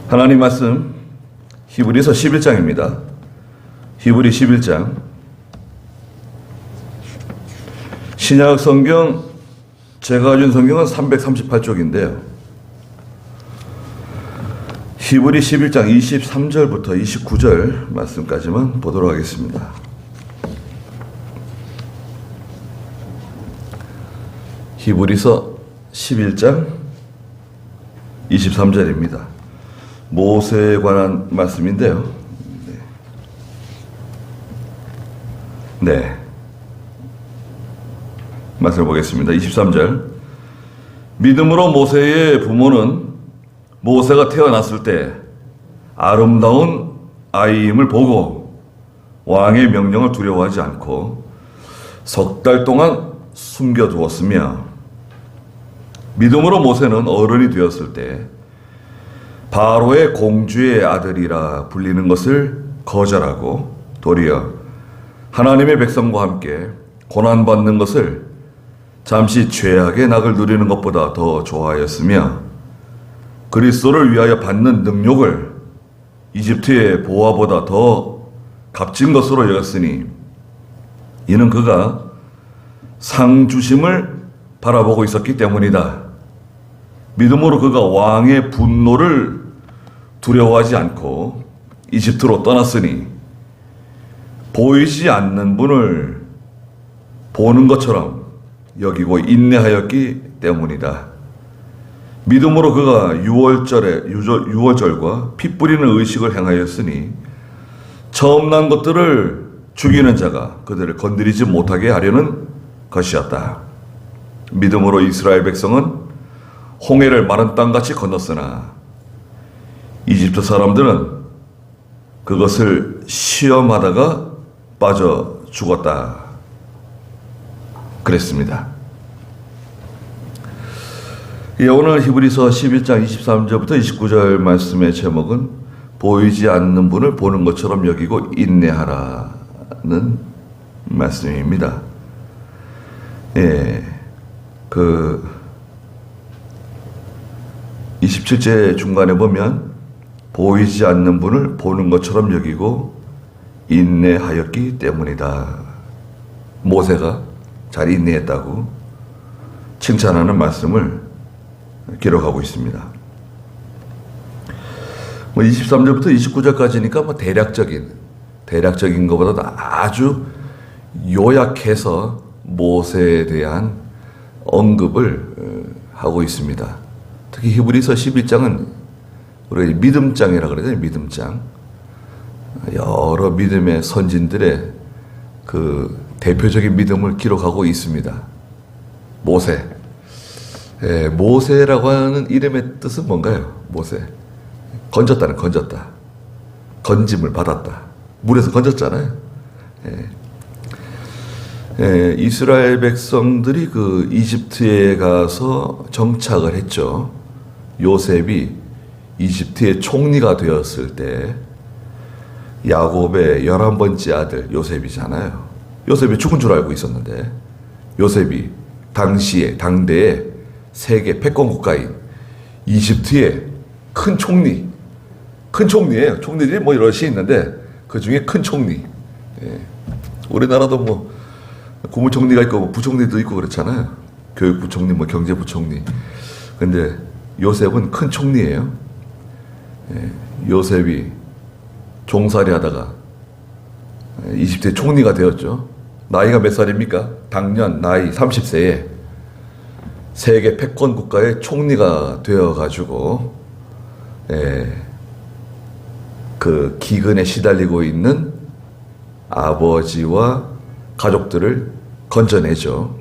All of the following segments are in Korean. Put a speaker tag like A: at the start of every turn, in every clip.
A: 하나님 말씀 히브리서 11장입니다. 히브리 11장. 신약 성경 제가 가진 성경은 338쪽인데요. 히브리 11장 23절부터 29절 말씀까지만 보도록 하겠습니다. 히브리서 11장 23절입니다. 모세에 관한 말씀인데요. 네. 말씀을 보겠습니다. 23절. 믿음으로 모세의 부모는 모세가 태어났을 때 아름다운 아이임을 보고 왕의 명령을 두려워하지 않고 석 달 동안 숨겨두었으며, 믿음으로 모세는 어른이 되었을 때 바로의 공주의 아들이라 불리는 것을 거절하고 도리어 하나님의 백성과 함께 고난받는 것을 잠시 죄악의 낙을 누리는 것보다 더 좋아하였으며, 그리스도를 위하여 받는 능욕을 이집트의 보화보다 더 값진 것으로 여겼으니 이는 그가 상 주심을 바라보고 있었기 때문이다. 믿음으로 그가 왕의 분노를 두려워하지 않고 이집트로 떠났으니 보이지 않는 분을 보는 것처럼 여기고 인내하였기 때문이다. 믿음으로 그가 유월절과 피 뿌리는 의식을 행하였으니 처음 난 것들을 죽이는 자가 그들을 건드리지 못하게 하려는 것이었다. 믿음으로 이스라엘 백성은 홍해를 마른 땅같이 건넜으나 이집트 사람들은 그것을 시험하다가 빠져 죽었다. 그랬습니다. 오늘 히브리서 11장 23절부터 29절 말씀의 제목은 보이지 않는 분을 보는 것처럼 여기고 인내하라는 말씀입니다. 그 27절 중간에 보면 보이지 않는 분을 보는 것처럼 여기고 인내하였기 때문이다. 모세가 잘 인내했다고 칭찬하는 말씀을 기록하고 있습니다. 23절부터 29절까지니까 대략적인 것보다도 아주 요약해서 모세에 대한 언급을 하고 있습니다. 특히 히브리서 11장은 우리가 믿음장이라고 그러잖아요. 믿음장. 여러 믿음의 선진들의 그 대표적인 믿음을 기록하고 있습니다. 모세. 모세라고 하는 이름의 뜻은 뭔가요? 모세. 건졌다. 건짐을 받았다. 물에서 건졌잖아요. 이스라엘 백성들이 그 이집트에 가서 정착을 했죠. 요셉이 이집트의 총리가 되었을 때 야곱의 11번째 아들 요셉이잖아요. 요셉이 죽은 줄 알고 있었는데 요셉이 당대의 세계 패권 국가인 이집트의 큰 총리예요. 총리들이 뭐 여럿이 있는데 그 중에 큰 총리. 우리나라도 뭐 국무총리가 있고 부총리도 있고 그렇잖아요. 교육부총리, 뭐 경제부총리. 근데 요셉은 큰 총리예요. 요셉이 종살이 하다가 이집트의 총리가 되었죠. 나이가 몇 살입니까? 당년 나이 30세에 세계 패권 국가의 총리가 되어가지고 그 기근에 시달리고 있는 아버지와 가족들을 건져내죠.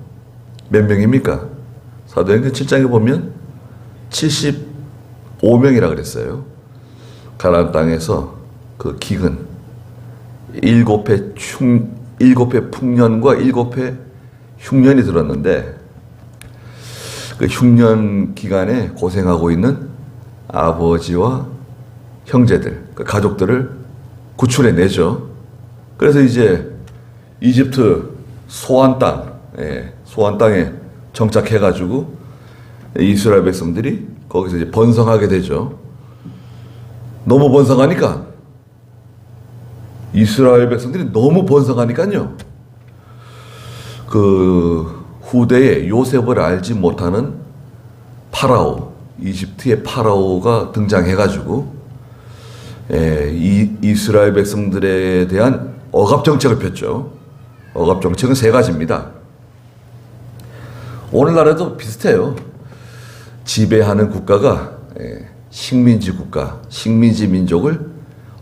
A: 몇 명입니까? 사도행전 7장에 보면 75명이라 그랬어요. 가나안 땅에서 그 기근, 7회 풍년과 7회 흉년이 들었는데 그 흉년 기간에 고생하고 있는 아버지와 형제들, 그 가족들을 구출해내죠. 그래서 이제 이집트 소안 땅에 정착해가지고 이스라엘 백성들이 거기서 이제 번성하게 되죠. 너무 번성하니까, 이스라엘 백성들이 너무 번성하니까요, 그 후대에 요셉을 알지 못하는 파라오, 이집트의 파라오가 등장해가지고 이스라엘 백성들에 대한 억압 정책을 폈죠. 억압 정책은 세 가지입니다. 오늘날에도 비슷해요. 지배하는 국가가 식민지 국가, 식민지 민족을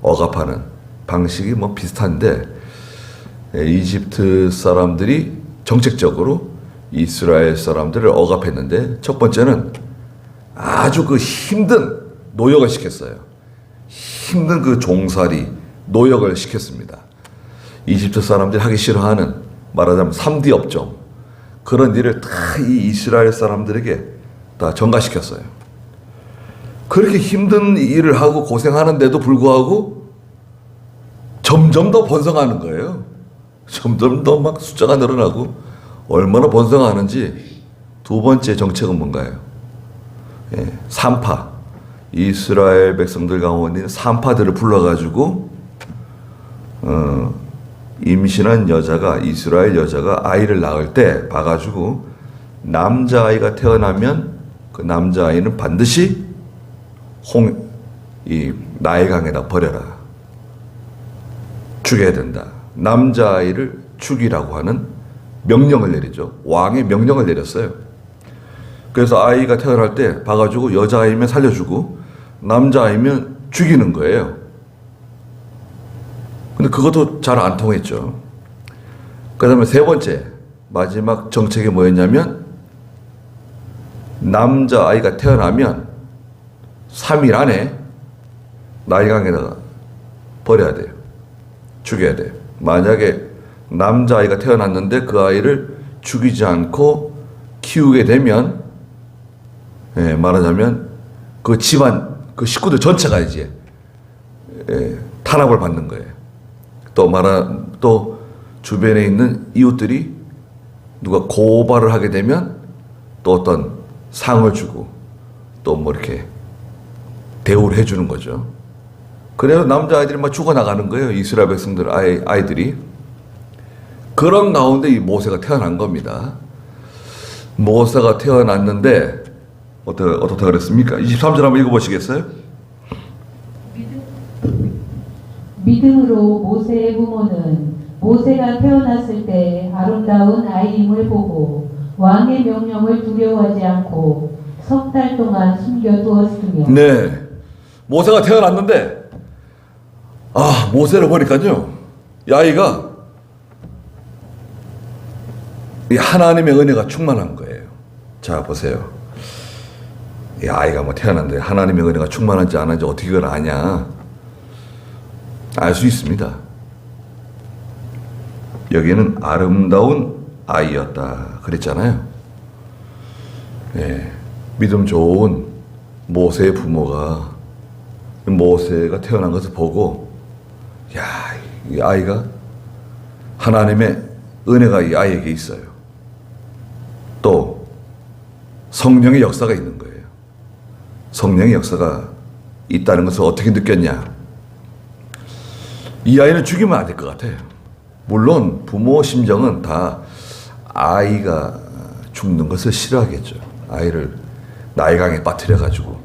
A: 억압하는 방식이 뭐 비슷한데, 이집트 사람들이 정책적으로 이스라엘 사람들을 억압했는데, 첫 번째는 아주 그 힘든 노역을 시켰어요. 힘든 그 종살이, 노역을 시켰습니다. 이집트 사람들이 하기 싫어하는, 말하자면 3D 업종, 그런 일을 다 이 이스라엘 사람들에게 다 전가시켰어요. 그렇게 힘든 일을 하고 고생하는데도 불구하고 점점 더 번성하는 거예요. 점점 더 막 숫자가 늘어나고, 얼마나 번성하는지. 두 번째 정책은 뭔가요? 산파. 이스라엘 백성들 가운데 있는 산파들을 불러가지고 임신한 여자가, 이스라엘 여자가 아이를 낳을 때 봐가지고 남자아이가 태어나면 그 남자아이는 반드시 이 나일강에다 버려라. 죽여야 된다. 남자아이를 죽이라고 하는 명령을 내리죠. 왕의 명령을 내렸어요. 그래서 아이가 태어날 때 봐가지고 여자아이면 살려주고 남자아이면 죽이는 거예요. 근데 그것도 잘 안 통했죠. 그 다음에 세 번째, 마지막 정책이 뭐였냐면, 남자아이가 태어나면 3일 안에 나일강에다가 버려야 돼요. 죽여야 돼요. 만약에 남자아이가 태어났는데 그 아이를 죽이지 않고 키우게 되면, 말하자면 그 집안, 그 식구들 전체가 이제 탄압을 받는 거예요. 또 주변에 있는 이웃들이 누가 고발을 하게 되면 또 어떤 상을 주고 또 뭐 이렇게 대우를 해주는 거죠. 그래서 남자아이들이 막 죽어나가는 거예요. 이스라엘 백성들 아이들이. 그런 가운데 이 모세가 태어난 겁니다. 모세가 태어났는데 어떻게 그랬습니까? 23절 한번 읽어보시겠어요?
B: 믿음으로 모세의 부모는 모세가 태어났을 때 아름다운 아이임을 보고 왕의 명령을 두려워하지 않고 석 달 동안 숨겨두었으며.
A: 네, 모세가 태어났는데 모세를 보니까요, 이 아이가 이 하나님의 은혜가 충만한 거예요. 자, 보세요. 이 아이가 뭐 태어났는데 하나님의 은혜가 충만한지 안 한지 어떻게 그걸 아냐? 알 수 있습니다. 여기는 아름다운 아이였다 그랬잖아요. 믿음 좋은 모세의 부모가 모세가 태어난 것을 보고, 야, 이 아이가 하나님의 은혜가 이 아이에게 있어요. 또 성령의 역사가 있는 거예요. 성령의 역사가 있다는 것을 어떻게 느꼈냐? 이 아이는 죽이면 안 될 것 같아요. 물론 부모 심정은 다 아이가 죽는 것을 싫어하겠죠. 아이를 나일강에 빠뜨려가지고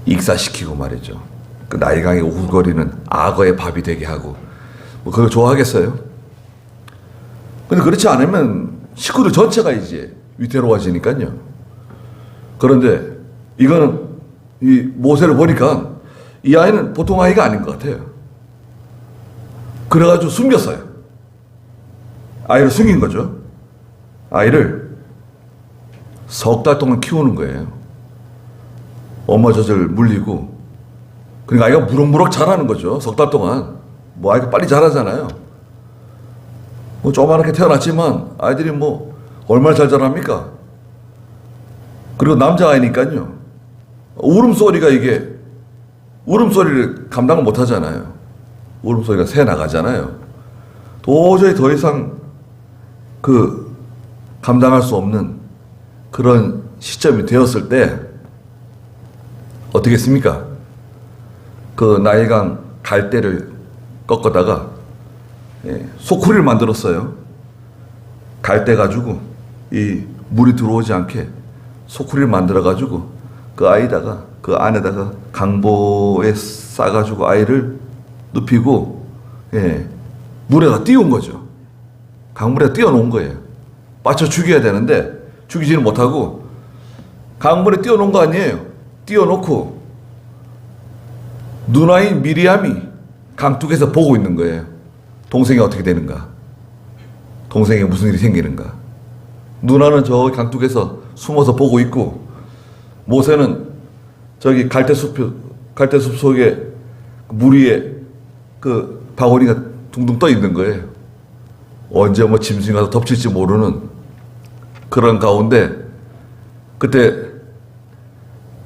A: 익사시키고 말이죠. 그 나일강에 우글거리는 악어의 밥이 되게 하고, 뭐 그걸 좋아하겠어요? 근데 그렇지 않으면 식구들 전체가 이제 위태로워지니까요. 그런데 이거는 이 모세를 보니까 이 아이는 보통 아이가 아닌 것 같아요. 그래가지고 숨겼어요. 아이를 숨긴 거죠. 아이를 석 달 동안 키우는 거예요. 엄마 젖을 물리고. 그러니까 아이가 무럭무럭 자라는 거죠. 석 달 동안. 뭐 아이가 빨리 자라잖아요. 뭐 조그맣게 태어났지만 아이들이 뭐 얼마나 잘 자랍니까? 그리고 남자아이니까요. 울음소리를 감당을 못 하잖아요. 울음소리가 새 나가잖아요. 도저히 더 이상 감당할 수 없는 그런 시점이 되었을 때 어떻게 했습니까? 그 나일강 갈대를 꺾어다가 소쿠리를 만들었어요. 갈대 가지고 이 물이 들어오지 않게 소쿠리를 만들어 가지고 그 아이다가 그 안에다가 강보에 싸가지고 아이를 눕히고 물에다 띄운 거죠. 강물에 띄워놓은 거예요. 빠져 죽여야 되는데 죽이지는 못하고 강물에 띄워놓은 거 아니에요. 띄워놓고 누나인 미리암이 강둑에서 보고 있는 거예요. 동생이 어떻게 되는가? 동생에 무슨 일이 생기는가? 누나는 저 강둑에서 숨어서 보고 있고 모세는 저기 갈대숲 속에 물 위에 그 바구니가 둥둥 떠 있는 거예요. 언제 뭐 짐승이 가서 덮칠지 모르는 그런 가운데 그때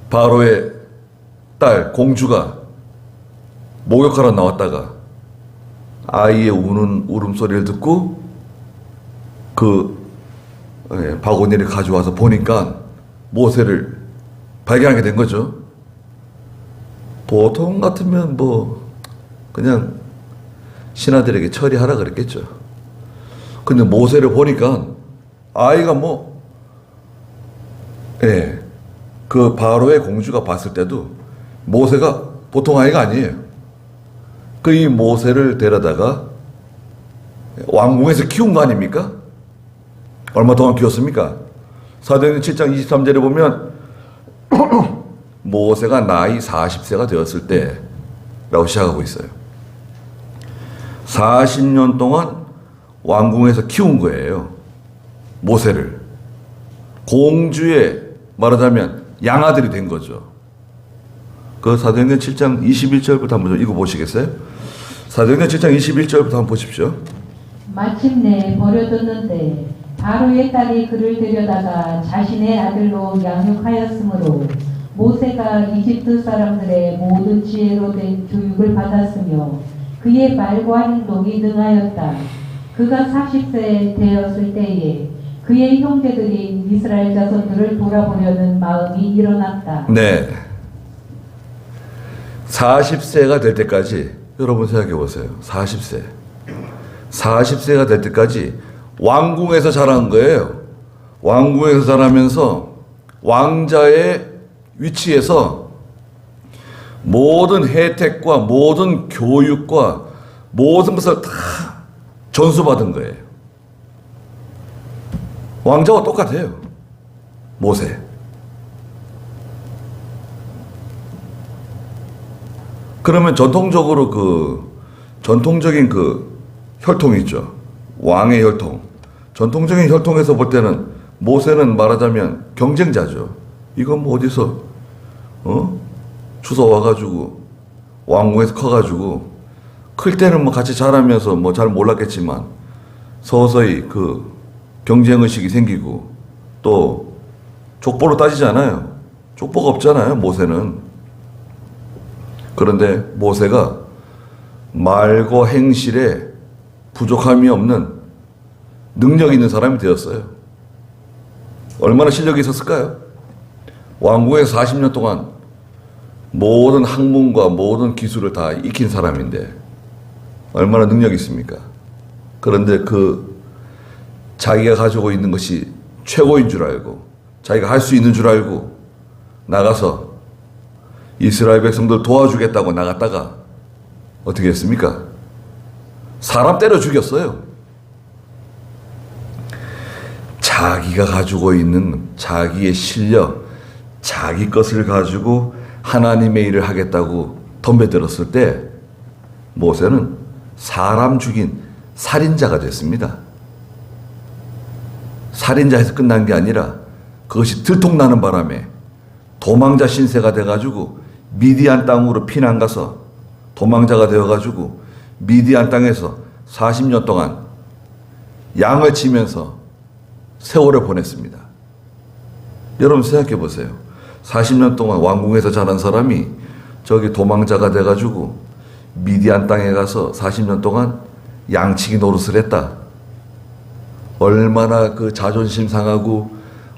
A: 바로의 딸 공주가 목욕하러 나왔다가 아이의 우는 울음소리를 듣고 그 바구니를 가져와서 보니까 모세를 발견하게 된 거죠. 보통 같으면 뭐 그냥 신하들에게 처리하라 그랬겠죠. 근데 모세를 보니까 아이가 그 바로의 공주가 봤을 때도 모세가 보통 아이가 아니에요. 그 이 모세를 데려다가 왕궁에서 키운 거 아닙니까? 얼마 동안 키웠습니까? 사도행전 7장 23절에 보면 모세가 나이 40세가 되었을 때라고 시작하고 있어요. 40년 동안 왕궁에서 키운 거예요. 모세를. 공주의 말하자면 양아들이 된 거죠. 그 사도행전 7장 21절부터 한번 읽어보시겠어요? 사도행전 7장 21절부터 한번 보십시오.
B: 마침내 버려졌는데 바로의 딸이 그를 데려다가 자신의 아들로 양육하였으므로 모세가 이집트 사람들의 모든 지혜로 된 교육을 받았으며 그의 말과 행동이 능하였다. 그가 40세 되었을 때에 그의 형제들인 이스라엘 자손들을 돌아보려는 마음이 일어났다.
A: 네. 40세가 될 때까지 여러분 생각해 보세요. 40세가 될 때까지 왕궁에서 자란 거예요. 왕궁에서 자라면서 왕자의 위치에서 모든 혜택과 모든 교육과 모든 것을 다 전수받은 거예요. 왕자와 똑같아요. 모세. 그러면 전통적인 그 혈통이 있죠. 왕의 혈통. 전통적인 혈통에서 볼 때는 모세는 말하자면 경쟁자죠. 이건 뭐 어디서 주워 와가지고 왕궁에서 커가지고 클 때는 뭐 같이 자라면서 뭐 잘 몰랐겠지만 서서히 그 경쟁의식이 생기고 또 족보로 따지잖아요. 족보가 없잖아요. 모세는. 그런데 모세가 말과 행실에 부족함이 없는 능력 있는 사람이 되었어요. 얼마나 실력이 있었을까요? 왕궁에서 40년 동안 모든 학문과 모든 기술을 다 익힌 사람인데 얼마나 능력이 있습니까? 그런데 그 자기가 가지고 있는 것이 최고인 줄 알고 자기가 할 수 있는 줄 알고 나가서 이스라엘 백성들 도와주겠다고 나갔다가 어떻게 했습니까? 사람 때려 죽였어요. 자기가 가지고 있는 자기의 실력, 자기 것을 가지고 하나님의 일을 하겠다고 덤벼들었을 때 모세는 사람 죽인 살인자가 됐습니다. 살인자에서 끝난 게 아니라 그것이 들통나는 바람에 도망자 신세가 돼가지고 미디안 땅으로 피난 가서 도망자가 되어가지고 미디안 땅에서 40년 동안 양을 치면서 세월을 보냈습니다. 여러분 생각해 보세요. 40년 동안 왕궁에서 자란 사람이 저기 도망자가 돼가지고 미디안 땅에 가서 40년 동안 양치기 노릇을 했다. 얼마나 그 자존심 상하고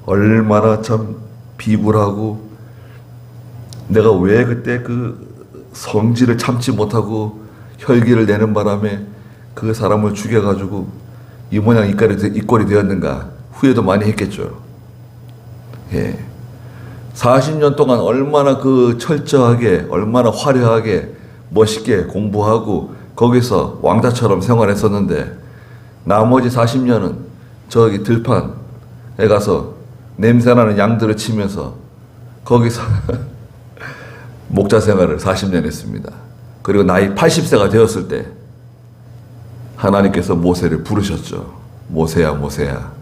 A: 얼마나 참 비굴하고 내가 왜 그때 그 성질을 참지 못하고 혈기를 내는 바람에 그 사람을 죽여가지고 이 모양 이 꼴이 되었는가 후회도 많이 했겠죠. 예. 40년 동안 얼마나 그 철저하게, 얼마나 화려하게, 멋있게 공부하고 거기서 왕자처럼 생활했었는데 나머지 40년은 저기 들판에 가서 냄새나는 양들을 치면서 거기서 목자 생활을 40년 했습니다. 그리고 나이 80세가 되었을 때 하나님께서 모세를 부르셨죠. 모세야, 모세야.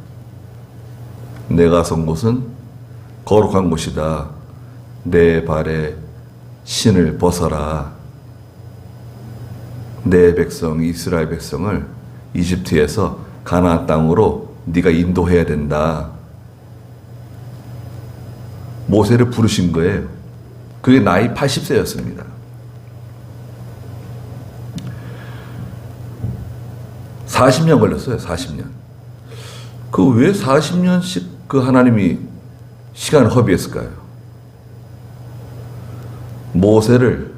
A: 내가 선 곳은 거룩한 곳이다. 내 발에 신을 벗어라. 내 백성 이스라엘 백성을 이집트에서 가나안 땅으로 네가 인도해야 된다. 모세를 부르신 거예요. 그게 나이 80세였습니다. (40년) 걸렸어요. 40년. 그 왜 40년씩 그 하나님이 시간을 허비했을까요? 모세를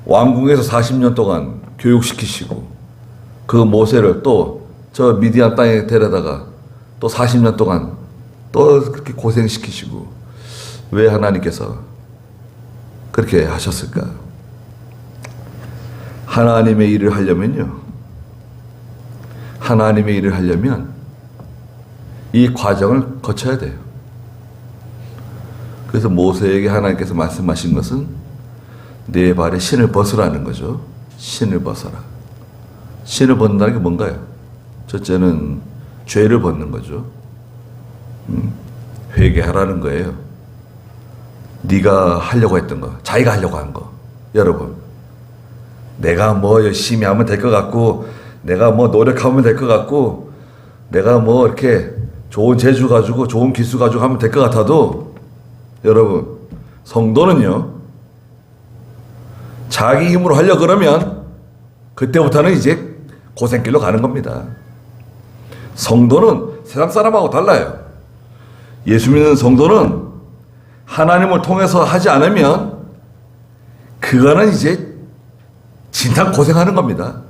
A: 왕궁에서 40년 동안 교육시키시고 그 모세를 또 저 미디안 땅에 데려다가 또 40년 동안 또 그렇게 고생시키시고 왜 하나님께서 그렇게 하셨을까? 하나님의 일을 하려면요. 하나님의 일을 하려면 이 과정을 거쳐야 돼요. 그래서 모세에게 하나님께서 말씀하신 것은 내 발에 신을 벗으라는 거죠. 신을 벗어라. 신을 벗는다는 게 뭔가요? 첫째는 죄를 벗는 거죠. 회개하라는 거예요. 네가 하려고 했던 거, 자기가 하려고 한 거. 여러분, 내가 뭐 열심히 하면 될 것 같고, 내가 뭐 노력하면 될 것 같고, 내가 뭐 이렇게 좋은 재주 가지고, 좋은 기술 가지고 하면 될 것 같아도, 여러분, 성도는요, 자기 힘으로 하려고 그러면, 그때부터는 이제 고생길로 가는 겁니다. 성도는 세상 사람하고 달라요. 예수 믿는 성도는 하나님을 통해서 하지 않으면 그거는 이제 진짜 고생하는 겁니다.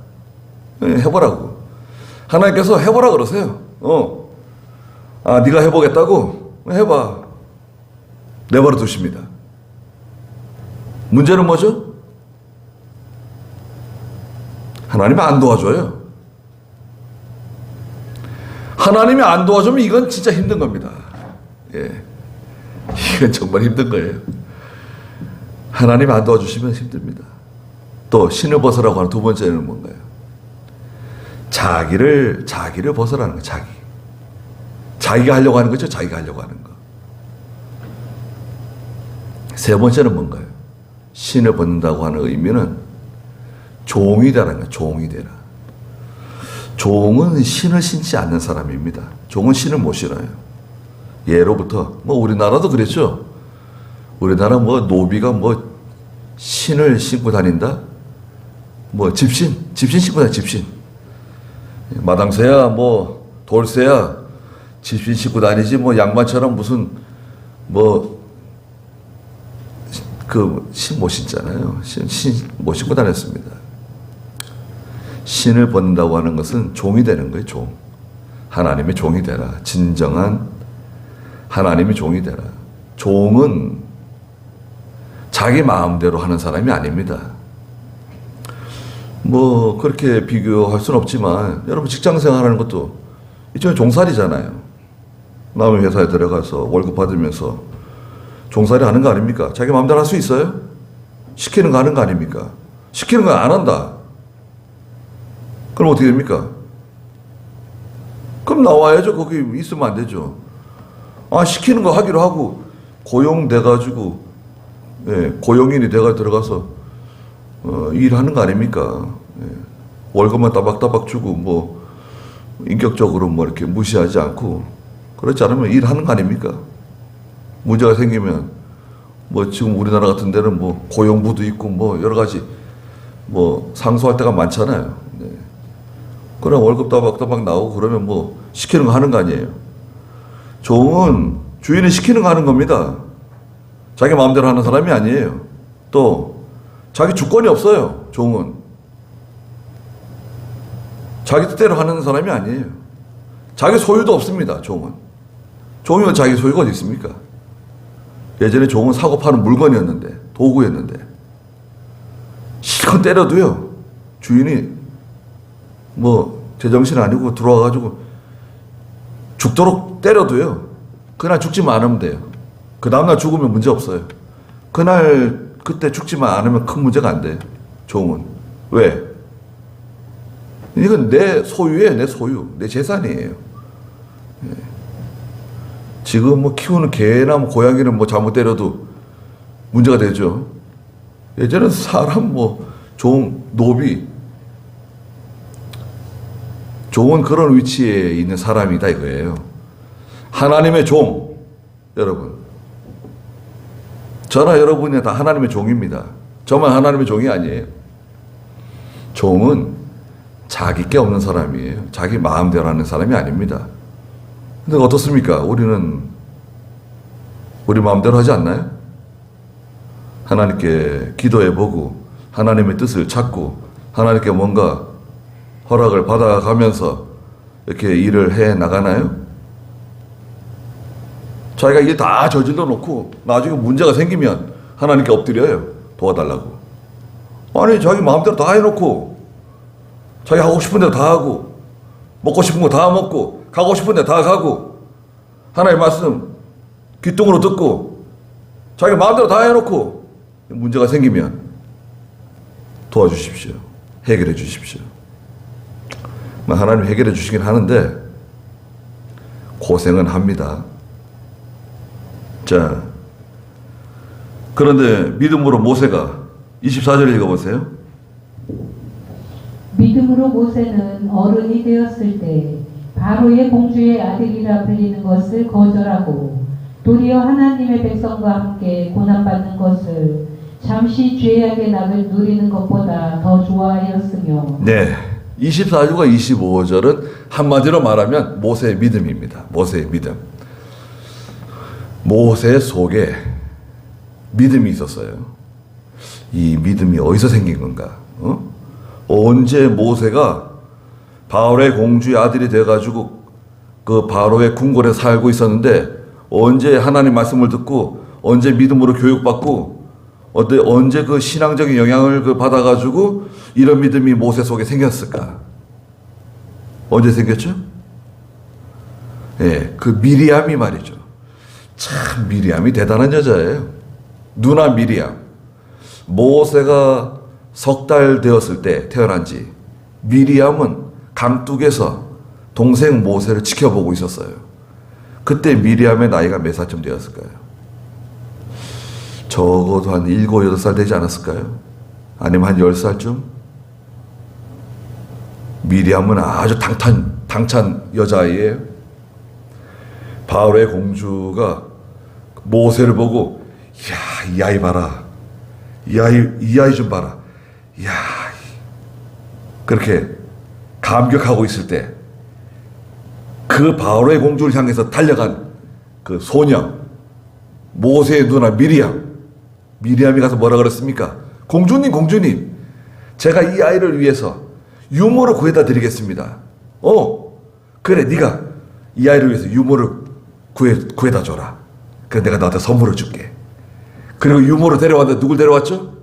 A: 해보라고. 하나님께서 해보라 그러세요. 네가 해보겠다고? 해봐. 내버려 두십니다. 문제는 뭐죠? 하나님이 안 도와줘요. 하나님이 안 도와주면 이건 진짜 힘든 겁니다. 예. 이건 정말 힘든 거예요. 하나님이 안 도와주시면 힘듭니다. 또 신을 벗으라고 하는 두 번째는 뭔가요? 자기를 벗으라는 거예요. 자기가 하려고 하는 거죠. 자기가 하려고 하는 거. 세 번째는 뭔가요? 신을 벗는다고 하는 의미는 종이 되라는 거예요. 종이 되라. 종은 신을 신지 않는 사람입니다. 종은 신을 못 신어요. 예로부터 뭐 우리나라도 그랬죠. 우리나라 뭐 노비가 뭐 신을 신고 다닌다. 뭐 집신 신고 다니. 집신. 마당새야 뭐 돌새야 집신 신고 다니지 뭐 양반처럼 무슨 뭐 그 신 못 신잖아요. 신 못 신고 다녔습니다. 신을 벗는다고 하는 것은 종이 되는 거예요. 종. 하나님의 종이 되라. 진정한 하나님의 종이 되라. 종은 자기 마음대로 하는 사람이 아닙니다. 뭐 그렇게 비교할 수는 없지만 여러분 직장 생활하는 것도 일종의 종살이잖아요. 남의 회사에 들어가서 월급 받으면서 종살이 하는 거 아닙니까? 자기 마음대로 할 수 있어요? 시키는 거 하는 거 아닙니까? 시키는 거 안 한다. 그럼 어떻게 됩니까? 그럼 나와야죠. 거기 있으면 안 되죠. 시키는 거 하기로 하고 고용돼가지고 고용인이 내가 들어가서 일하는 거 아닙니까? 월급만 따박따박 주고 뭐 인격적으로 뭐 이렇게 무시하지 않고 그렇지 않으면 일하는 거 아닙니까? 문제가 생기면 뭐 지금 우리나라 같은 데는 뭐 고용부도 있고 뭐 여러 가지 뭐 상소할 때가 많잖아요. 그럼 월급 따박따박 나오고 그러면 뭐 시키는 거 하는 거 아니에요. 종은 주인이 시키는 거 하는 겁니다. 자기 마음대로 하는 사람이 아니에요. 또 자기 주권이 없어요. 종은 자기 뜻대로 하는 사람이 아니에요. 자기 소유도 없습니다. 종은 자기 소유가 어디 있습니까? 예전에 종은 사고 파는 물건이었는데, 도구였는데 실컷 때려도요, 주인이 뭐 제정신 아니고 들어와가지고 죽도록 때려도요, 그날 죽지만 않으면 돼요. 그 다음날 죽으면 문제 없어요. 그때 죽지만 않으면 큰 문제가 안 돼요. 종은. 왜? 이건 내 소유예요. 내 소유. 내 재산이에요. 예. 지금 뭐 키우는 개나 뭐 고양이는 뭐 잘못 때려도 문제가 되죠. 예전엔 사람 종, 노비, 종은 그런 위치에 있는 사람이다 이거예요. 하나님의 종, 여러분. 저나 여러분이 다 하나님의 종입니다. 저만 하나님의 종이 아니에요. 종은 자기 게 없는 사람이에요. 자기 마음대로 하는 사람이 아닙니다. 근데 어떻습니까? 우리는 우리 마음대로 하지 않나요? 하나님께 기도해보고 하나님의 뜻을 찾고 하나님께 뭔가 허락을 받아가면서 이렇게 일을 해 나가나요? 자기가 일 다 저질러 놓고 나중에 문제가 생기면 하나님께 엎드려요. 도와달라고. 아니 자기 마음대로 다 해놓고 자기 하고 싶은 대로 다 하고 먹고 싶은 거 다 먹고 가고 싶은 데 다 가고 하나님의 말씀 귀뚱으로 듣고 자기 마음대로 다 해놓고 문제가 생기면 도와주십시오. 해결해 주십시오. 하나님 해결해 주시긴 하는데 고생은 합니다. 자, 그런데 믿음으로 모세가 24절 읽어보세요.
B: 믿음으로 모세는 어른이 되었을 때 바로의 공주의 아들이라 불리는 것을 거절하고 도리어 하나님의 백성과 함께 고난받는 것을 잠시 죄악의 낙을 누리는 것보다 더 좋아하였으며. 네,
A: 24절과 25절은 한마디로 말하면 모세의 믿음입니다. 모세의 믿음. 모세 속에 믿음이 있었어요. 이 믿음이 어디서 생긴 건가? 언제 모세가 바로의 공주의 아들이 돼가지고 그 바로의 궁궐에 살고 있었는데 언제 하나님 말씀을 듣고 언제 믿음으로 교육받고 언제 그 신앙적인 영향을 받아가지고 이런 믿음이 모세 속에 생겼을까? 언제 생겼죠? 예, 그 미리암이 말이죠. 참 미리암이 대단한 여자예요. 누나 미리암. 모세가 10달 되었을 때 태어난 지 미리암은 강둑에서 동생 모세를 지켜보고 있었어요. 그때 미리암의 나이가 몇 살쯤 되었을까요? 적어도 한 7, 8살 되지 않았을까요? 아니면 한 10살쯤? 미리암은 아주 당찬 여자아이예요. 바로의 공주가 모세를 보고 야, 이 아이 봐라. 이 아이 좀 봐라. 야, 그렇게 감격하고 있을 때 그 바로의 공주를 향해서 달려간 그 소녀 모세의 누나 미리암이 가서 뭐라 그랬습니까? 공주님 제가 이 아이를 위해서 유모를 구해다 드리겠습니다. 그래 네가 이 아이를 위해서 유모를 구해다 줘라. 그래 내가 너한테 선물을 줄게. 그리고 유모로 데려왔는데 누굴 데려왔죠?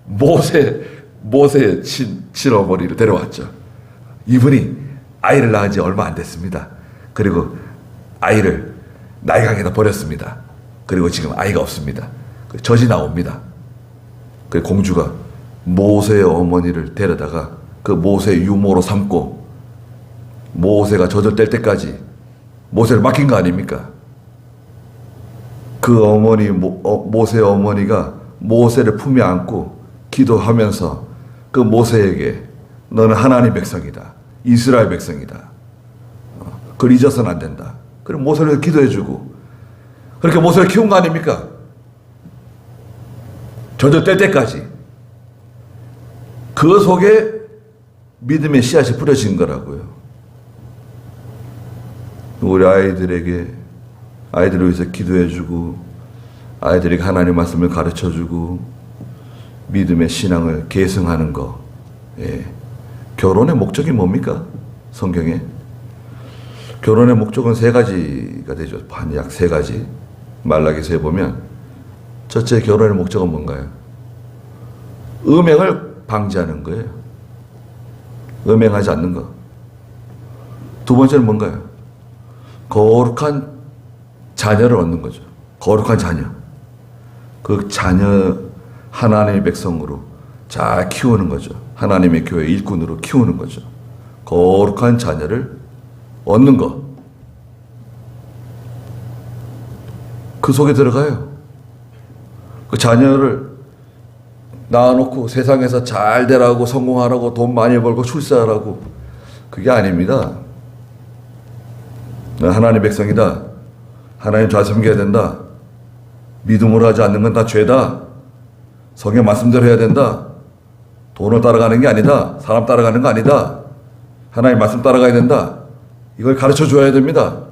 A: 모세의 친어머니를 데려왔죠. 이분이 아이를 낳은 지 얼마 안 됐습니다. 그리고 아이를 나이강에다 버렸습니다. 그리고 지금 아이가 없습니다. 젖이 나옵니다. 그 공주가 모세의 어머니를 데려다가 그 모세의 유모로 삼고 모세가 젖을 뗄 때까지 모세를 맡긴 거 아닙니까? 그 모세의 어머니가 모세를 품에 안고 기도하면서 그 모세에게 너는 하나님 백성이다. 이스라엘 백성이다. 그걸 잊어서는 안 된다. 그럼 모세를 기도해주고 그렇게 모세를 키운 거 아닙니까? 젖을 뗄 때까지. 그 속에 믿음의 씨앗이 뿌려진 거라고요. 우리 아이들을 위해서 기도해주고 아이들에게 하나님 말씀을 가르쳐주고 믿음의 신앙을 계승하는 거. 예. 결혼의 목적이 뭡니까? 성경에 결혼의 목적은 세 가지가 되죠. 약 세 가지. 말라기서에 보면 첫째, 결혼의 목적은 뭔가요? 음행을 방지하는 거예요. 음행하지 않는 거. 두 번째는 뭔가요? 거룩한 자녀를 얻는 거죠. 거룩한 자녀. 그 자녀 하나님의 백성으로 잘 키우는 거죠. 하나님의 교회 일꾼으로 키우는 거죠. 거룩한 자녀를 얻는 것. 그 속에 들어가요. 그 자녀를 낳아놓고 세상에서 잘 되라고, 성공하라고, 돈 많이 벌고 출세하라고. 그게 아닙니다. 난 하나님 백성이다. 하나님 잘 섬겨야 된다. 믿음으로 하지 않는 건 다 죄다. 성경 말씀대로 해야 된다. 돈을 따라가는 게 아니다. 사람 따라가는 거 아니다. 하나님 말씀 따라가야 된다. 이걸 가르쳐 줘야 됩니다.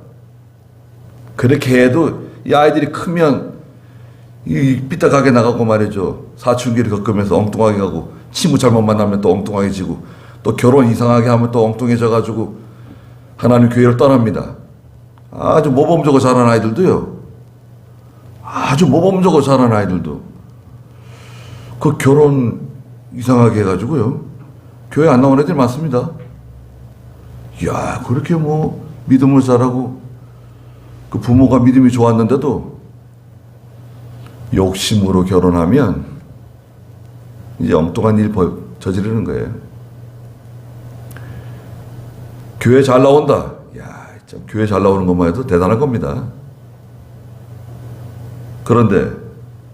A: 그렇게 해도 이 아이들이 크면 이 삐딱하게 나가고 말이죠. 사춘기를 겪으면서 엉뚱하게 가고, 친구 잘못 만나면 또 엉뚱하게 지고, 또 결혼 이상하게 하면 또 엉뚱해져 가지고 하나님 교회를 떠납니다. 아주 모범적으로 자란 아이들도요. 아주 모범적으로 자란 아이들도 그 결혼 이상하게 해가지고요. 교회 안 나온 애들 많습니다. 이야, 그렇게 뭐 믿음을 잘하고 그 부모가 믿음이 좋았는데도 욕심으로 결혼하면 이제 엉뚱한 일 저지르는 거예요. 교회 잘 나온다. 야, 참 교회 잘 나오는 것만 해도 대단한 겁니다. 그런데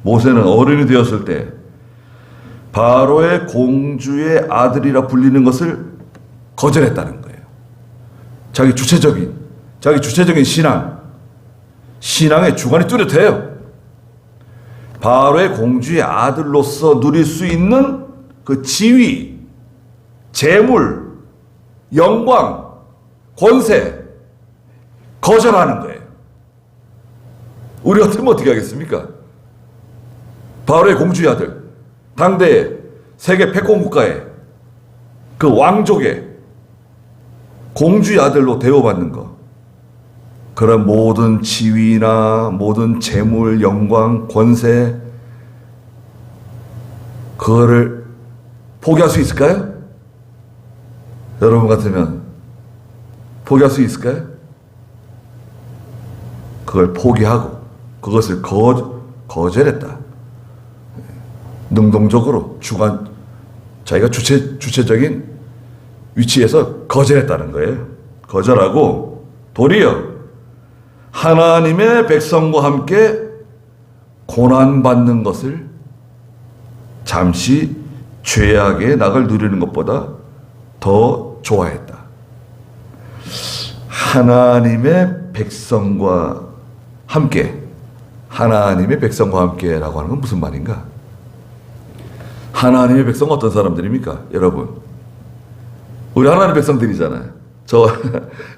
A: 모세는 어른이 되었을 때 바로의 공주의 아들이라 불리는 것을 거절했다는 거예요. 자기 주체적인 신앙의 주관이 뚜렷해요. 바로의 공주의 아들로서 누릴 수 있는 그 지위, 재물, 영광, 권세 거절하는 거예요. 우리 같으면 어떻게 하겠습니까? 바로의 공주의 아들, 당대 세계 패권 국가의 그 왕족의 공주의 아들로 대우받는 것, 그런 모든 지위나 모든 재물, 영광, 권세, 그거를 포기할 수 있을까요? 여러분 같으면 포기할 수 있을까요? 그걸 포기하고 그것을 거절했다. 능동적으로 자기가 주체적인 위치에서 거절했다는 거예요. 거절하고 도리어 하나님의 백성과 함께 고난받는 것을 잠시 죄악의 낙을 누리는 것보다 더 좋아했다. 하나님의 백성과 함께라고 하는 건 무슨 말인가? 하나님의 백성은 어떤 사람들입니까? 여러분, 우리 하나님의 백성들이잖아요.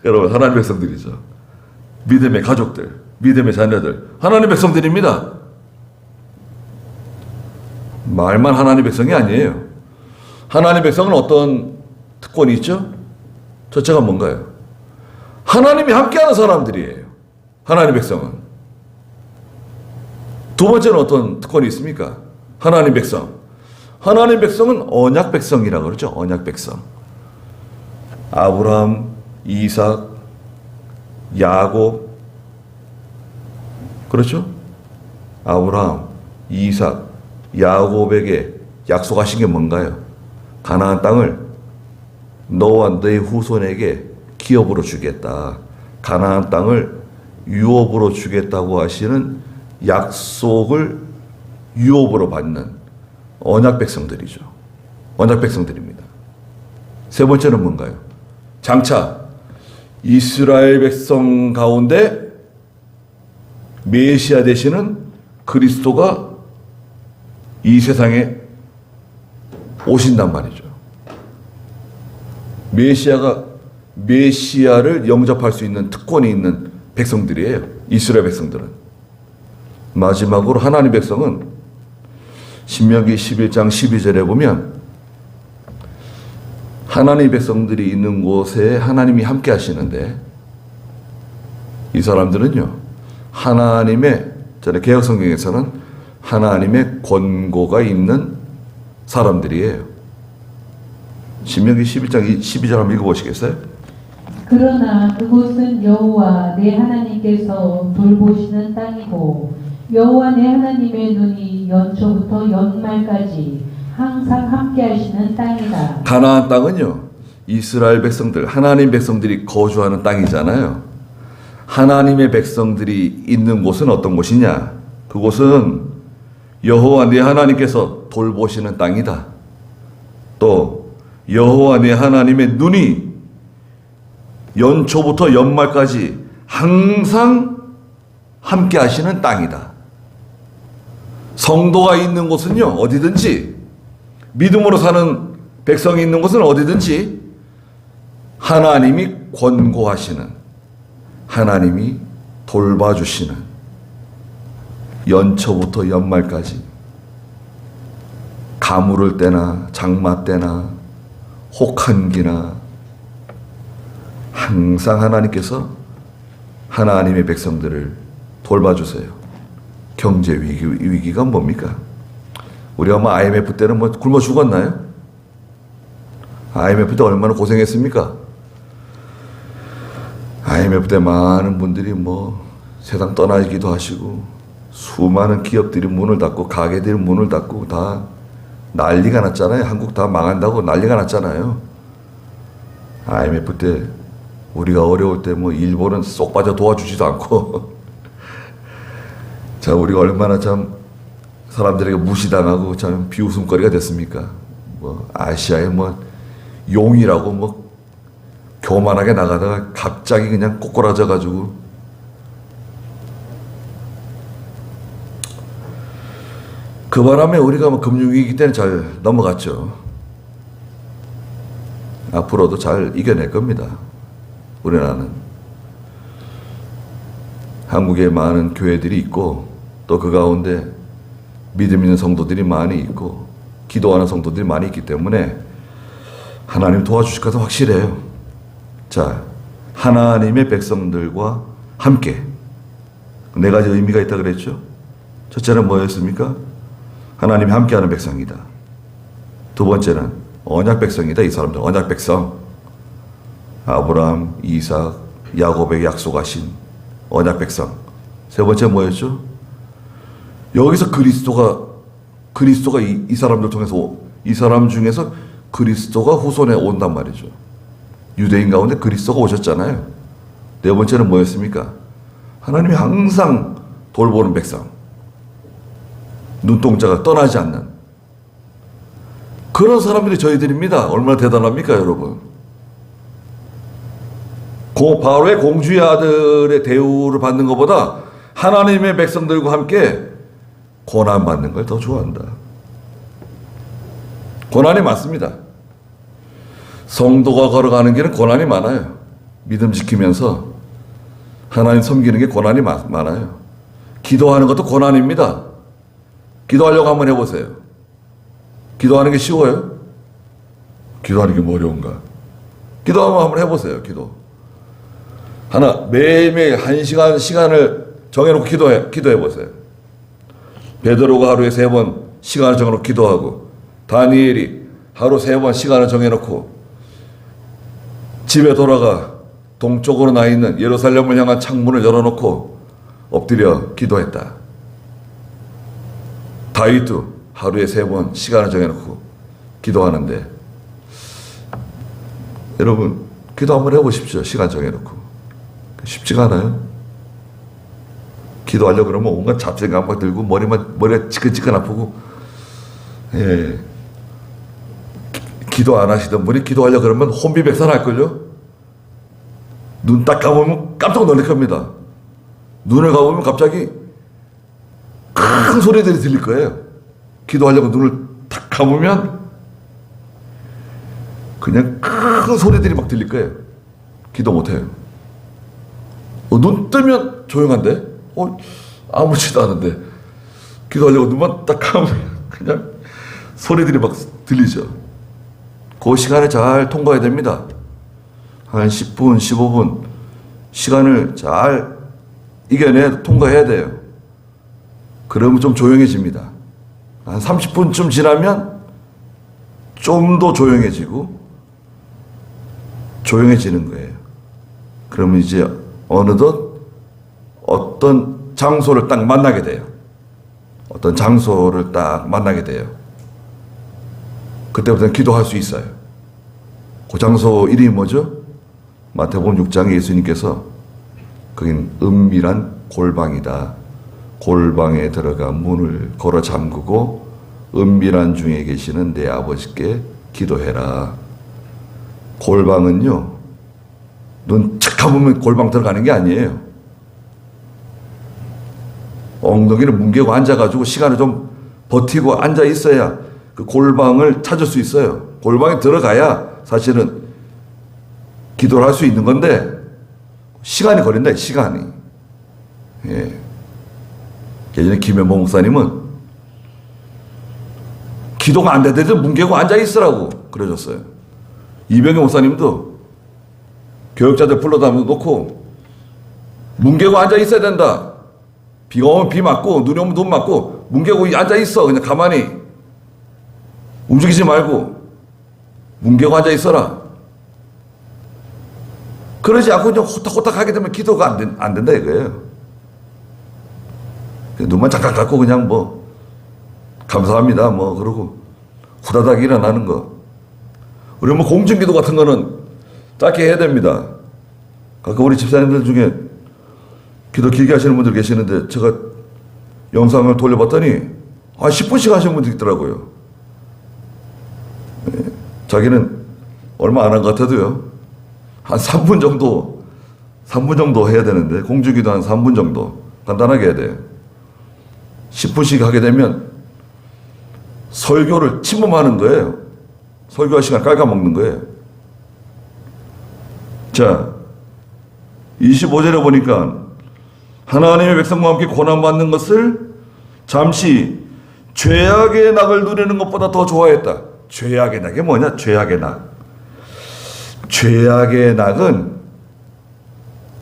A: 여러분 하나님의 백성들이죠. 믿음의 가족들, 믿음의 자녀들, 하나님의 백성들입니다. 말만 하나님의 백성이 아니에요. 하나님의 백성은 어떤 특권이 있죠? 첫째가 뭔가요? 하나님이 함께하는 사람들이에요. 하나님의 백성은. 두 번째는 어떤 특권이 있습니까? 하나님 백성. 하나님 백성은 언약 백성이라고 그러죠. 언약 백성. 아브라함, 이삭, 야곱. 그렇죠? 아브라함, 이삭, 야곱에게 약속하신 게 뭔가요? 가나안 땅을 너와 너의 후손에게 기업으로 주겠다. 가나안 땅을 유업으로 주겠다고 하시는 약속을 유업으로 받는 언약 백성들이죠. 언약 백성들입니다. 세 번째는 뭔가요? 장차 이스라엘 백성 가운데 메시아 되시는 그리스도가 이 세상에 오신단 말이죠. 메시아를 영접할 수 있는 특권이 있는 백성들이에요. 이스라엘 백성들은. 마지막으로 하나님 백성은 신명기 11장 12절에 보면 하나님 백성들이 있는 곳에 하나님이 함께 하시는데 이 사람들은요, 하나님의, 저는 개혁성경에서는 하나님의 권고가 있는 사람들이에요. 신명기 11장 12절 한번 읽어보시겠어요?
B: 그러나 그곳은 여호와 내 하나님께서 돌보시는 땅이고 여호와 내 하나님의 눈이 연초부터 연말까지 항상 함께 하시는 땅이다.
A: 가나안 땅은요, 이스라엘 백성들, 하나님 백성들이 거주하는 땅이잖아요. 하나님의 백성들이 있는 곳은 어떤 곳이냐? 그곳은 여호와 네 하나님께서 돌보시는 땅이다. 또 여호와 네 하나님의 눈이 연초부터 연말까지 항상 함께 하시는 땅이다. 성도가 있는 곳은요, 어디든지, 믿음으로 사는 백성이 있는 곳은 어디든지 하나님이 권고하시는, 하나님이 돌봐주시는, 연초부터 연말까지 가물을 때나 장마 때나 혹한기나 항상 하나님께서 하나님의 백성들을 돌봐주세요. 경제 위기가 뭡니까? 우리가 뭐 IMF 때는 뭐 굶어 죽었나요? IMF 때 얼마나 고생했습니까? IMF 때 많은 분들이 뭐 세상 떠나기도 하시고 수많은 기업들이 문을 닫고 가게들이 문을 닫고 다 난리가 났잖아요. 한국 다 망한다고 난리가 났잖아요. IMF 때 우리가 어려울 때 뭐 일본은 쏙 빠져 도와주지도 않고 자, 우리가 얼마나 참 사람들에게 무시당하고 참 비웃음거리가 됐습니까? 뭐 아시아의 뭐 용이라고 뭐 교만하게 나가다가 갑자기 그냥 꼬꾸라져 가지고 그 바람에 우리가 뭐 금융위기 때는 잘 넘어갔죠. 앞으로도 잘 이겨낼 겁니다. 우리나라는 한국에 많은 교회들이 있고 또 그 가운데 믿음 있는 성도들이 많이 있고 기도하는 성도들이 많이 있기 때문에 하나님 도와주실 것은 확실해요. 자, 하나님의 백성들과 함께 네 가지 의미가 있다 그랬죠. 첫째는 뭐였습니까? 하나님이 함께하는 백성이다. 두 번째는 언약 백성이다. 이 사람들 언약 백성, 아브라함, 이삭, 야곱에게 약속하신 언약 백성. 세 번째 뭐였죠? 여기서 그리스도가 이 사람들 통해서 이 사람 중에서 그리스도가 후손에 온단 말이죠. 유대인 가운데 그리스도가 오셨잖아요. 네 번째는 뭐였습니까? 하나님이 항상 돌보는 백성, 눈동자가 떠나지 않는 그런 사람들이 저희들입니다. 얼마나 대단합니까, 여러분? 바로의 공주의 아들의 대우를 받는 것보다 하나님의 백성들과 함께 고난받는 걸 더 좋아한다. 고난이 많습니다. 성도가 걸어가는 길은 고난이 많아요. 믿음 지키면서 하나님 섬기는 게 고난이 많아요. 기도하는 것도 고난입니다. 기도하려고 한번 해보세요. 기도하는 게 쉬워요? 기도하는 게 뭐 어려운가? 기도하면 한번 해보세요. 기도. 매일매일 1시간 시간을 정해놓고 기도해보세요. 베드로가 하루에 3번 시간을 정해놓고 기도하고, 다니엘이 하루 3번 시간을 정해놓고 집에 돌아가 동쪽으로 나 있는 예루살렘을 향한 창문을 열어놓고 엎드려 기도했다. 다윗도 하루에 3번 시간을 정해놓고 기도하는데, 여러분 기도 한번 해보십시오. 시간 정해놓고. 쉽지가 않아요. 기도하려고 그러면 온갖 잡생각 막 들고 머리가 지끈지끈 아프고, 예. 기도 안 하시던 분이 기도하려고 그러면 혼비백산할걸요? 눈 딱 감으면 깜짝 놀랄 겁니다. 눈을 감으면 갑자기 큰 소리들이 들릴 거예요. 기도하려고 눈을 딱 감으면 그냥 큰 소리들이 막 들릴 거예요. 기도 못해요. 눈 뜨면 조용한데? 아무렇지도 않은데 기도하려고 눈만 딱 감으면 그냥 소리들이 막 들리죠. 그 시간을 잘 통과해야 됩니다. 한 10분, 15분 시간을 잘 통과해야 돼요. 그러면 좀 조용해집니다. 한 30분쯤 지나면 좀 더 조용해지는 거예요. 그러면 이제 어느덧 어떤 장소를 딱 만나게 돼요. 그때부터는 기도할 수 있어요. 그 장소 이름이 뭐죠? 마태복음 6장에 예수님께서 거긴 은밀한 골방이다. 골방에 들어가 문을 걸어 잠그고 은밀한 중에 계시는 내 아버지께 기도해라. 골방은요, 눈 착 감으면 골방 들어가는 게 아니에요. 엉덩이를 뭉개고 앉아가지고 시간을 좀 버티고 앉아 있어야 그 골방을 찾을 수 있어요. 골방에 들어가야 사실은 기도를 할 수 있는 건데 시간이 걸린다. 시간이. 예. 예전에 김현모 목사님은 기도가 안 되더라도 뭉개고 앉아 있으라고 그러셨어요. 이병희 목사님도 교육자들 불러다 놓고 뭉개고 앉아 있어야 된다. 비가 오면 비 맞고 눈이 오면 눈 맞고 뭉개고 앉아 있어. 그냥 가만히 움직이지 말고 뭉개고 앉아 있어라. 그러지 않고 그냥 호탁호탁 하게 되면 기도가 안 된다 이거예요. 눈만 잠깐 감고 그냥 뭐 감사합니다 뭐 그러고 후다닥 일어나는 거. 우리 뭐 공중기도 같은 거는 짧게 해야 됩니다. 가끔 우리 집사님들 중에 기도 길게 하시는 분들 계시는데 제가 영상을 돌려봤더니 10분씩 하시는 분들 있더라고요. 네. 자기는 얼마 안 한 것 같아도요. 한 3분 정도 해야 되는데 공중기도 한 3분 정도 간단하게 해야 돼요. 10분씩 하게 되면 설교를 침범하는 거예요. 설교할 시간 깔아먹는 거예요. 자, 25절에 보니까 하나님의 백성과 함께 고난받는 것을 잠시 죄악의 낙을 누리는 것보다 더 좋아했다. 죄악의 낙이 뭐냐? 죄악의 낙. 죄악의 낙은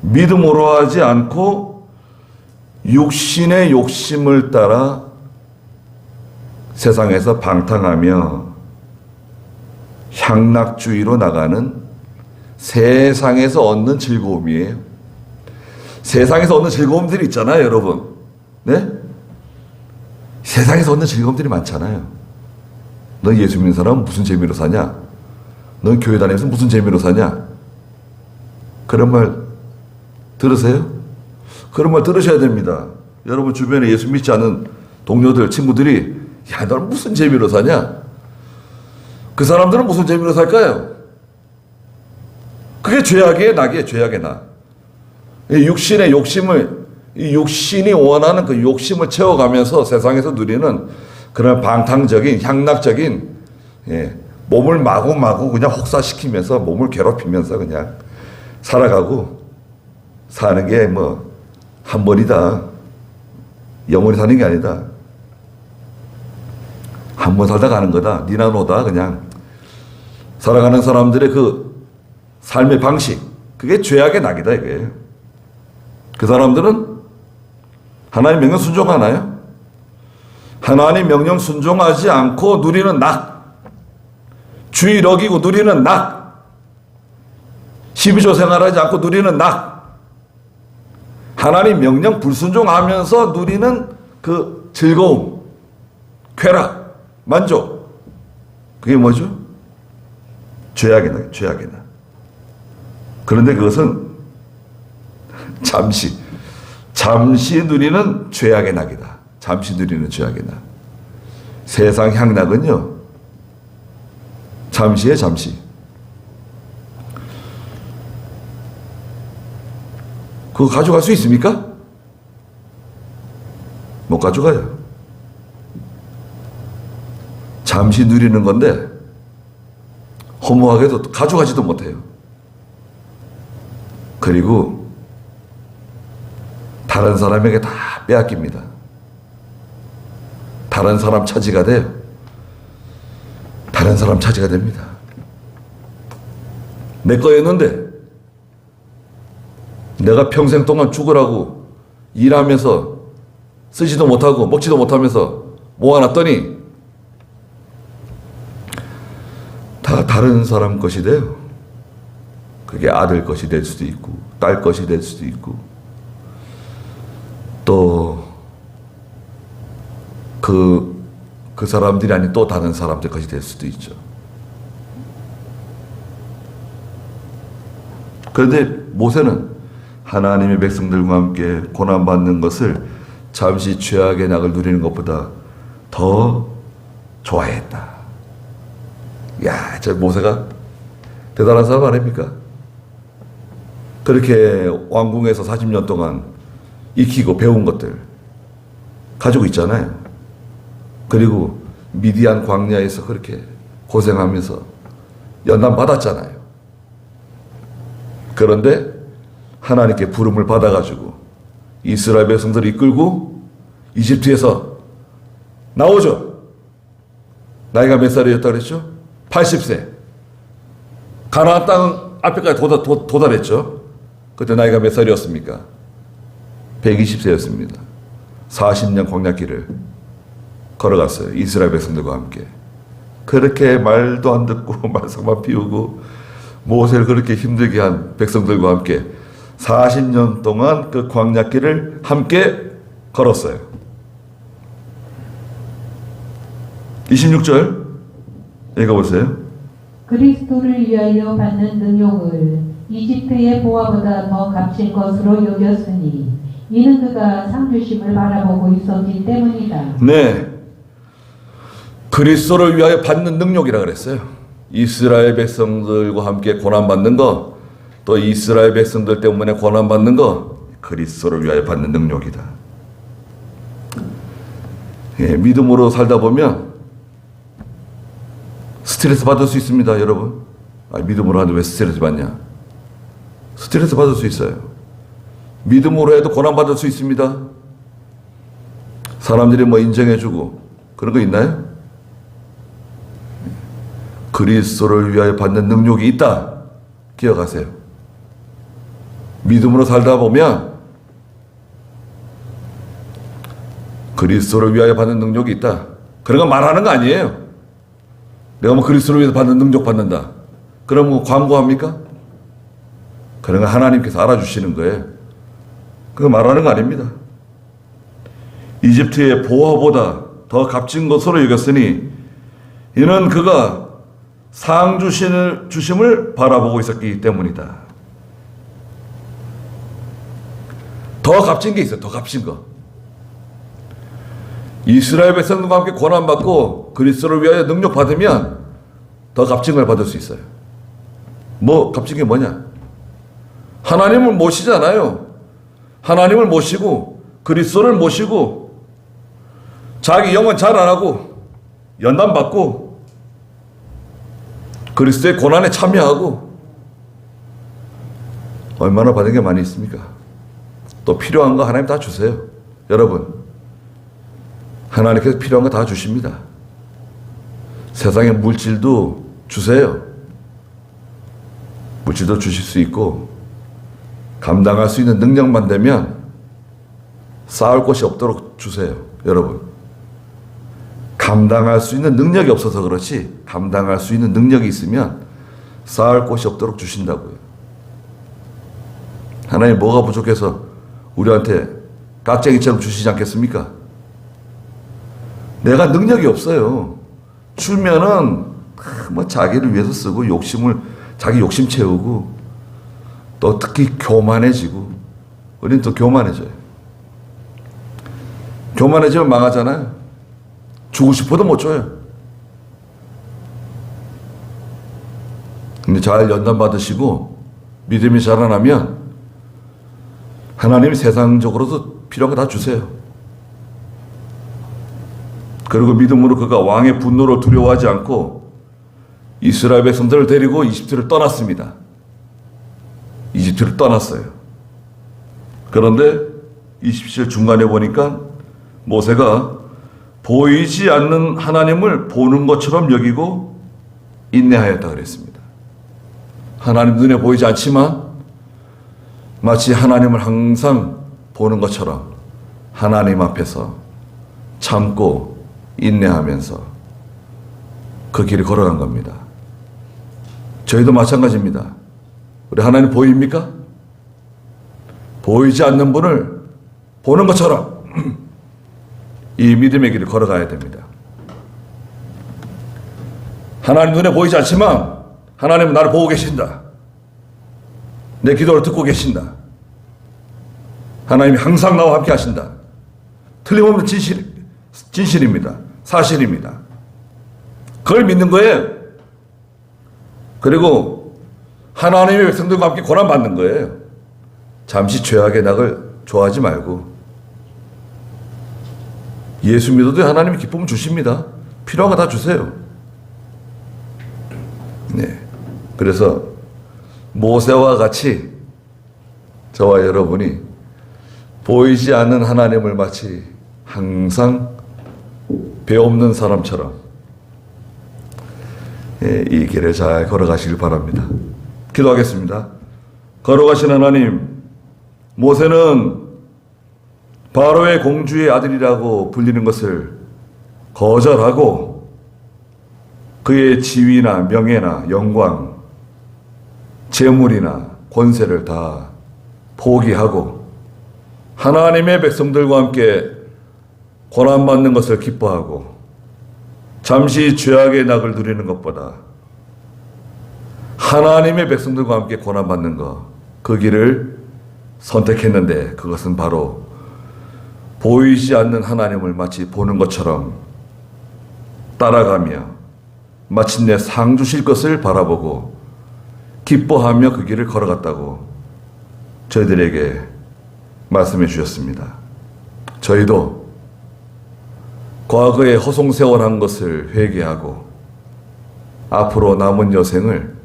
A: 믿음으로 하지 않고 육신의 욕심을 따라 세상에서 방탕하며 향락주의로 나가는 세상에서 얻는 즐거움이에요. 세상에서 얻는 즐거움들이 있잖아요, 여러분. 네? 세상에서 얻는 즐거움들이 많잖아요. 너 예수 믿는 사람은 무슨 재미로 사냐? 넌 교회 다니면서 무슨 재미로 사냐? 그런 말 들으세요? 그런 말 들으셔야 됩니다. 여러분 주변에 예수 믿지 않는 동료들, 친구들이 야, 넌 무슨 재미로 사냐? 그 사람들은 무슨 재미로 살까요? 그게 죄악의 낙이에요. 죄악의 낙. 육신의 욕심을, 이 육신이 원하는 그 욕심을 채워가면서 세상에서 누리는 그런 방탕적인, 향락적인, 몸을 마구마구 그냥 혹사시키면서 몸을 괴롭히면서 그냥 살아가고 사는 게 뭐 한 번이다. 영원히 사는 게 아니다. 한 번 살다 가는 거다. 니나 노다 그냥 살아가는 사람들의 그 삶의 방식, 그게 죄악의 낙이다 이거예요. 그 사람들은 하나님 명령 순종하나요? 하나님 명령 순종하지 않고 누리는 낙, 주일 어기고 누리는 낙, 12조 생활하지 않고 누리는 낙, 하나님 명령 불순종하면서 누리는 그 즐거움, 쾌락, 만족, 그게 뭐죠? 죄악의 낙, 죄악의 낙. 그런데 그것은 잠시 누리는 죄악의 낙이다. 잠시 누리는 죄악의 낙. 세상 향락은요, 잠시에 잠시. 그거 가져갈 수 있습니까? 못 가져가요. 잠시 누리는 건데 허무하게도 가져가지도 못해요. 그리고 다른 사람에게 다 빼앗깁니다. 다른 사람 차지가 돼요. 다른 사람 차지가 됩니다. 내 거였는데 내가 평생 동안 죽으라고 일하면서 쓰지도 못하고 먹지도 못하면서 모아놨더니 다 다른 사람 것이 돼요. 그게 아들 것이 될 수도 있고 딸 것이 될 수도 있고 또 그 사람들이 아닌 또 다른 사람들 것이 될 수도 있죠. 그런데 모세는 하나님의 백성들과 함께 고난받는 것을 잠시 죄악의 낙을 누리는 것보다 더 좋아했다. 야, 저 모세가 대단한 사람 아닙니까? 그렇게 왕궁에서 40년 동안 익히고 배운 것들 가지고 있잖아요. 그리고 미디안 광야에서 그렇게 고생하면서 연단 받았잖아요. 그런데 하나님께 부름을 받아가지고 이스라엘 백성들을 이끌고 이집트에서 나오죠. 나이가 몇 살이었다 그랬죠? 80세. 가나안 땅 앞에까지 도달했죠. 그때 나이가 몇 살이었습니까? 120세였습니다. 40년 광야길을 걸어갔어요. 이스라엘 백성들과 함께. 그렇게 말도 안 듣고 말썽만 피우고 모세를 그렇게 힘들게 한 백성들과 함께 40년 동안 그 광야길을 함께 걸었어요. 26절 읽어보세요.
B: 그리스도를 위하여 받는 능욕을 이집트의 보화보다 더 값진 것으로 여겼으니 이는 그가 상 주심을 바라보고 있었기 때문이다.
A: 네, 그리스도를 위하여 받는 능력이라 그랬어요. 이스라엘 백성들과 함께 고난받는 거, 또 이스라엘 백성들 때문에 고난받는 거, 그리스도를 위하여 받는 능력이다. 예, 믿음으로 살다 보면 스트레스 받을 수 있습니다, 여러분. 믿음으로 하는데 왜 스트레스 받냐? 스트레스 받을 수 있어요. 믿음으로 해도 고난받을 수 있습니다. 사람들이 뭐 인정해주고 그런 거 있나요? 그리스도를 위하여 받는 능력이 있다. 기억하세요. 믿음으로 살다 보면 그리스도를 위하여 받는 능력이 있다. 그런 거 말하는 거 아니에요. 내가 뭐 그리스도를 위해서 받는 능력 받는다. 그럼 뭐 광고합니까? 그런 거 하나님께서 알아주시는 거예요. 그거 말하는 거 아닙니다. 이집트의 보화보다 더 값진 것으로 여겼으니 이는 그가 상 주심을 바라보고 있었기 때문이다. 더 값진 게 있어요. 더 값진 거. 이스라엘 백성들과 함께 고난받고 그리스도를 위하여 능력 받으면 더 값진 걸 받을 수 있어요. 뭐 값진 게 뭐냐? 하나님을 모시잖아요. 하나님을 모시고 그리스도를 모시고 자기 영은 잘 안 하고 연단 받고 그리스도의 고난에 참여하고 얼마나 받은 게 많이 있습니까? 또 필요한 거 하나님 다 주세요. 여러분, 하나님께서 필요한 거 다 주십니다. 세상의 물질도 주세요. 물질도 주실 수 있고 감당할 수 있는 능력만 되면 쌓을 곳이 없도록 주세요. 여러분, 감당할 수 있는 능력이 없어서 그렇지 감당할 수 있는 능력이 있으면 쌓을 곳이 없도록 주신다고요. 하나님 뭐가 부족해서 우리한테 깍쟁이처럼 주시지 않겠습니까? 내가 능력이 없어요. 주면은 뭐 자기를 위해서 쓰고 자기 욕심 채우고 또 특히 교만해지고 우리는 또 교만해져요. 교만해지면 망하잖아요. 주고 싶어도 못 줘요. 근데 잘 연단 받으시고 믿음이 자라나면 하나님이 세상적으로도 필요한 거 다 주세요. 그리고 믿음으로 그가 왕의 분노를 두려워하지 않고 이스라엘 백성들을 데리고 이집트를 떠났습니다. 이집트를 떠났어요. 그런데 20절 중간에 보니까 모세가 보이지 않는 하나님을 보는 것처럼 여기고 인내하였다 그랬습니다. 하나님 눈에 보이지 않지만 마치 하나님을 항상 보는 것처럼 하나님 앞에서 참고 인내하면서 그 길을 걸어간 겁니다. 저희도 마찬가지입니다. 우리 하나님 보입니까? 보이지 않는 분을 보는 것처럼 이 믿음의 길을 걸어가야 됩니다. 하나님 눈에 보이지 않지만 하나님은 나를 보고 계신다. 내 기도를 듣고 계신다. 하나님이 항상 나와 함께 하신다. 틀림없는 진실입니다. 사실입니다. 그걸 믿는 거예요. 그리고 하나님의 백성들과 함께 고난받는 거예요. 잠시 죄악의 낙을 좋아하지 말고 예수 믿어도 하나님이 기쁨을 주십니다. 필요한 거 다 주세요. 네. 그래서 모세와 같이 저와 여러분이 보이지 않는 하나님을 마치 항상 배 없는 사람처럼 이 길을 잘 걸어가시길 바랍니다. 기도하겠습니다. 걸어가신 하나님, 모세는 바로의 공주의 아들이라고 불리는 것을 거절하고 그의 지위나 명예나 영광, 재물이나 권세를 다 포기하고 하나님의 백성들과 함께 고난받는 것을 기뻐하고 잠시 죄악의 낙을 누리는 것보다 하나님의 백성들과 함께 고난받는 것, 그 길을 선택했는데 그것은 바로 보이지 않는 하나님을 마치 보는 것처럼 따라가며 마침내 상 주실 것을 바라보고 기뻐하며 그 길을 걸어갔다고 저희들에게 말씀해 주셨습니다. 저희도 과거에 허송세월한 것을 회개하고 앞으로 남은 여생을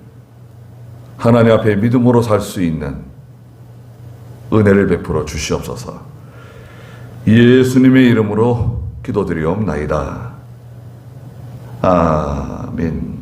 A: 하나님 앞에 믿음으로 살 수 있는 은혜를 베풀어 주시옵소서. 예수님의 이름으로 기도드리옵나이다. 아멘.